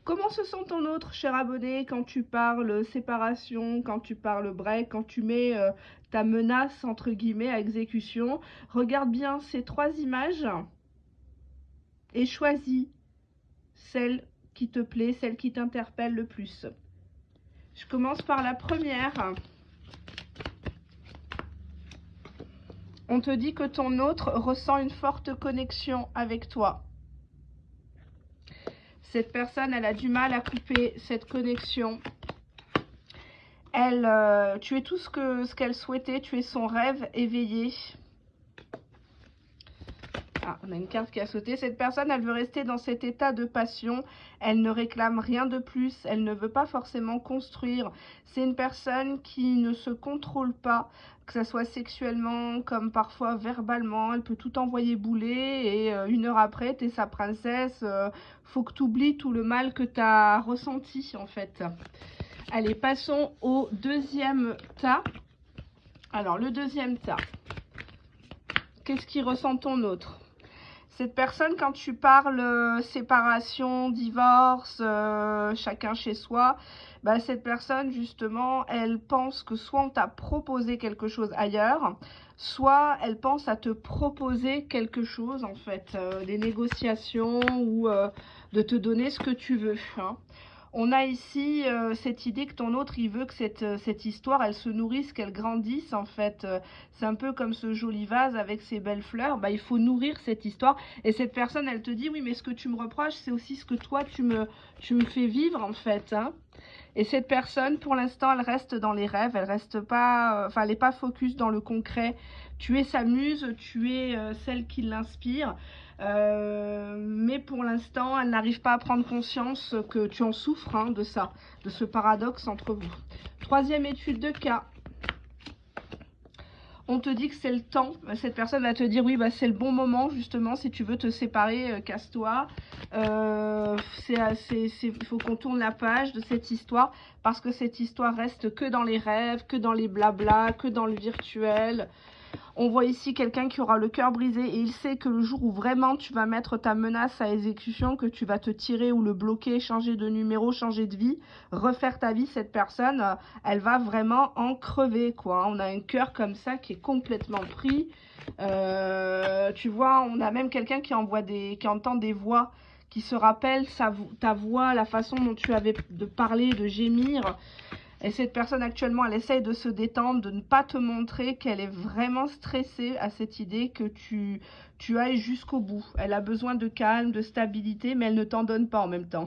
Comment se sent ton autre, cher abonné, quand tu parles séparation, quand tu parles break, quand tu mets ta menace entre guillemets à exécution? Regarde bien ces trois images et choisis celle qui te plaît, celle qui t'interpelle le plus. Je commence par la première. On te dit que ton autre ressent une forte connexion avec toi. Cette personne, elle a du mal à couper cette connexion. Tu es tout ce qu'elle souhaitait, tu es son rêve éveillé. Ah, on a une carte qui a sauté. Cette personne, elle veut rester dans cet état de passion. Elle ne réclame rien de plus. Elle ne veut pas forcément construire. C'est une personne qui ne se contrôle pas, que ce soit sexuellement comme parfois verbalement. Elle peut tout envoyer bouler et une heure après, t'es sa princesse. Faut que tu oublies tout le mal que tu as ressenti en fait. Allez, passons au deuxième tas. Alors, le deuxième tas. Qu'est-ce qui ressent ton autre? Cette personne, quand tu parles séparation, divorce, chacun chez soi, bah, cette personne, justement, elle pense que soit on t'a proposé quelque chose ailleurs, soit elle pense à te proposer quelque chose, en fait, des négociations ou de te donner ce que tu veux, hein. On a ici cette idée que ton autre, il veut que cette histoire, elle se nourrisse, qu'elle grandisse en fait. C'est un peu comme ce joli vase avec ses belles fleurs. Bah, il faut nourrir cette histoire. Et cette personne, elle te dit, oui, mais ce que tu me reproches, c'est aussi ce que toi, tu me fais vivre en fait, hein. Et cette personne, pour l'instant, elle reste dans les rêves. Elle reste pas, enfin, elle n'est pas focus dans le concret. Tu es sa muse, tu es celle qui l'inspire. Mais pour l'instant, elle n'arrive pas à prendre conscience que tu en souffres, hein, de ça, de ce paradoxe entre vous. Troisième étude de cas. On te dit que c'est le temps. Cette personne va te dire, oui, bah, c'est le bon moment, justement, si tu veux te séparer, casse-toi. Il faut qu'on tourne la page de cette histoire, parce que cette histoire reste que dans les rêves, que dans les blablas, que dans le virtuel. On voit ici quelqu'un qui aura le cœur brisé et il sait que le jour où vraiment tu vas mettre ta menace à exécution, que tu vas te tirer ou le bloquer, changer de numéro, changer de vie, refaire ta vie, cette personne, elle va vraiment en crever, quoi. On a un cœur comme ça qui est complètement pris. Tu vois, on a même quelqu'un qui entend des voix, qui se rappelle ta voix, la façon dont tu avais de parler, de gémir. Et cette personne actuellement, elle essaye de se détendre, de ne pas te montrer qu'elle est vraiment stressée à cette idée que tu ailles jusqu'au bout. Elle a besoin de calme, de stabilité, mais elle ne t'en donne pas en même temps.